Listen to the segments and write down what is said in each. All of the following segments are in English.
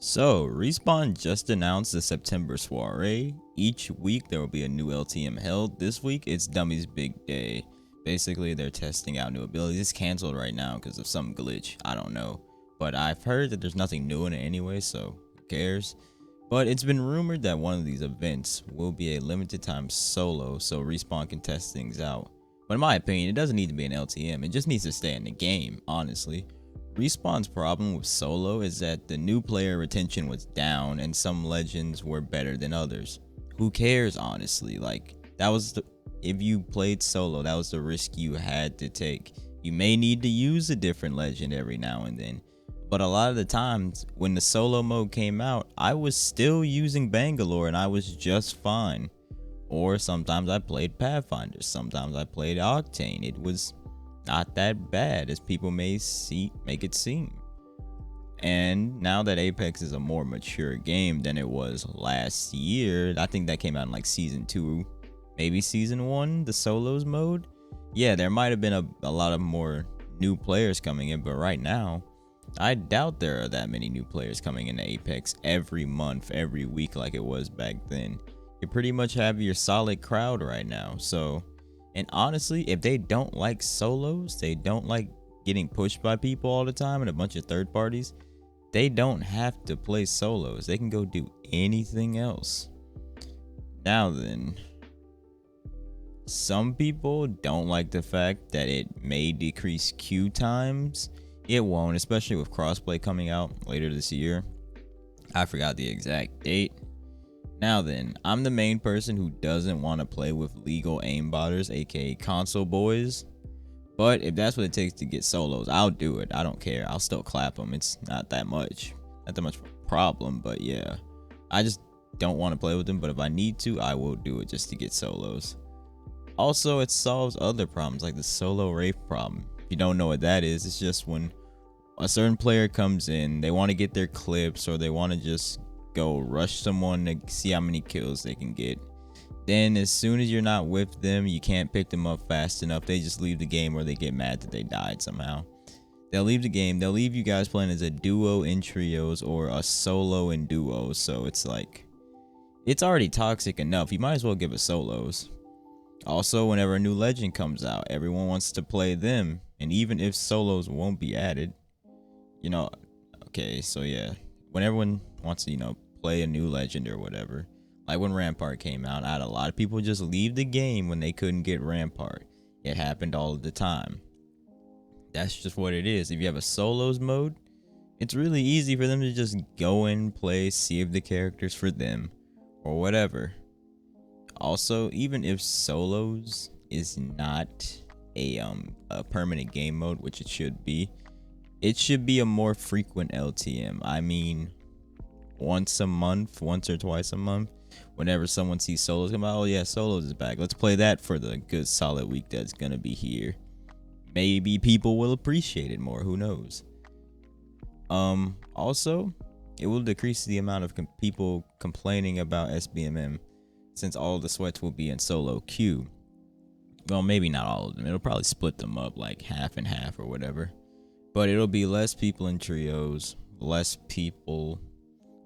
So, Respawn just announced the September soiree. Each week there will be a new LTM held. This week it's Dummies Big Day. Basically, they're testing out new abilities. It's canceled right now because of some glitch. I don't know. But I've heard that there's nothing new in it anyway, so who cares? But it's been rumored that one of these events will be a limited time solo so Respawn can test things out. But in my opinion, it doesn't need to be an LTM. It just needs to stay in the game, honestly. Respawn's problem with solo is that the new player retention was down and some legends were better than others. Who cares, honestly? Like, if you played solo, that was the risk you had to take. You may need to use a different legend every now and then, but a lot of the times when the solo mode came out, I was still using Bangalore and I was just fine. Or sometimes I played Pathfinder, sometimes I played Octane. It was not that bad as people make it seem. And now that Apex is a more mature game than it was last year, I think that came out in like season 2, maybe season 1, the solos mode. Yeah, there might have been a lot of more new players coming in, but right now I doubt there are that many new players coming into Apex every month, every week like it was back then. You pretty much have your solid crowd right now. So, and honestly, if they don't like solos, they don't like getting pushed by people all the time and a bunch of third parties, they don't have to play solos. They can go do anything else. Now then, some people don't like the fact that it may decrease queue times. It won't, especially with crossplay coming out later this year. I forgot the exact date. Now then, I'm the main person who doesn't want to play with legal aimbotters, aka console boys. But if that's what it takes to get solos, I'll do it. I don't care. I'll still clap them. It's not that much of a problem, but yeah. I just don't want to play with them, but if I need to, I will do it just to get solos. Also, it solves other problems like the solo wraith problem. If you don't know what that is, it's just when a certain player comes in, they want to get their clips or they want to just go rush someone to see how many kills they can get. Then as soon as you're not with them, you can't pick them up fast enough. They just leave the game or they get mad that they died somehow. They'll leave the game. They'll leave you guys playing as a duo in trios or a solo in duos. So it's like, it's already toxic enough. You might as well give it solos. Also, whenever a new legend comes out, everyone wants to play them. And even if solos won't be added, okay, so yeah, when everyone wants to, play a new legend or whatever, like when Rampart came out, I had a lot of people just leave the game when they couldn't get Rampart. It happened all the time. That's just what it is. If you have a solos mode, it's really easy for them to just go and play, save the characters for them, or whatever. Also, even if solos is not a permanent game mode, which it should be a more frequent LTM. I mean, once or twice a month, whenever someone sees solos come out, oh yeah, solos is back, let's play that for the good solid week that's gonna be here. Maybe people will appreciate it more, who knows. Also, it will decrease the amount of people complaining about SBMM, since all the sweats will be in solo queue. Well, maybe not all of them, it'll probably split them up like half and half or whatever. But it'll be less people in trios, less people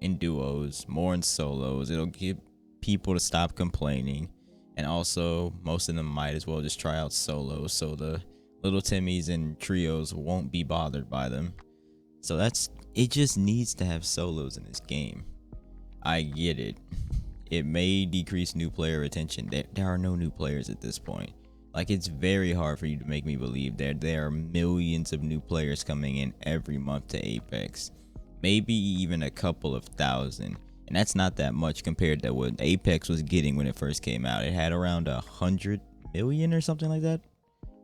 in duos, more in solos. It'll get people to stop complaining. And also, most of them might as well just try out solos, so the little Timmies and trios won't be bothered by them. So it just needs to have solos in this game. I get it. It may decrease new player retention. There are no new players at this point. Like, it's very hard for you to make me believe that there are millions of new players coming in every month to Apex. Maybe even a couple of thousand. And that's not that much compared to what Apex was getting when it first came out. It had around 100 million or something like that.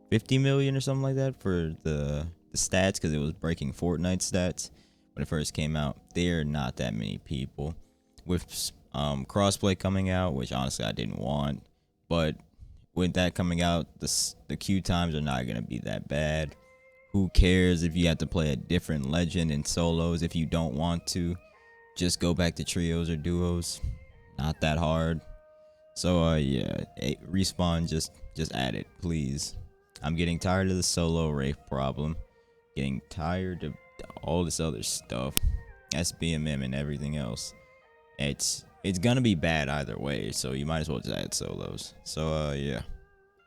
50 million or something like that for the stats, because it was breaking Fortnite stats when it first came out. There are not that many people. With crossplay coming out, which honestly I didn't want, but with that coming out, the queue times are not going to be that bad. Who cares if you have to play a different legend in solos? If you don't want to, just go back to trios or duos. Not that hard. So yeah, Respawn, just add it, please. I'm getting tired of the solo wraith problem. Getting tired of all this other stuff. SBMM and everything else. It's gonna be bad either way, so you might as well just add solos. So yeah.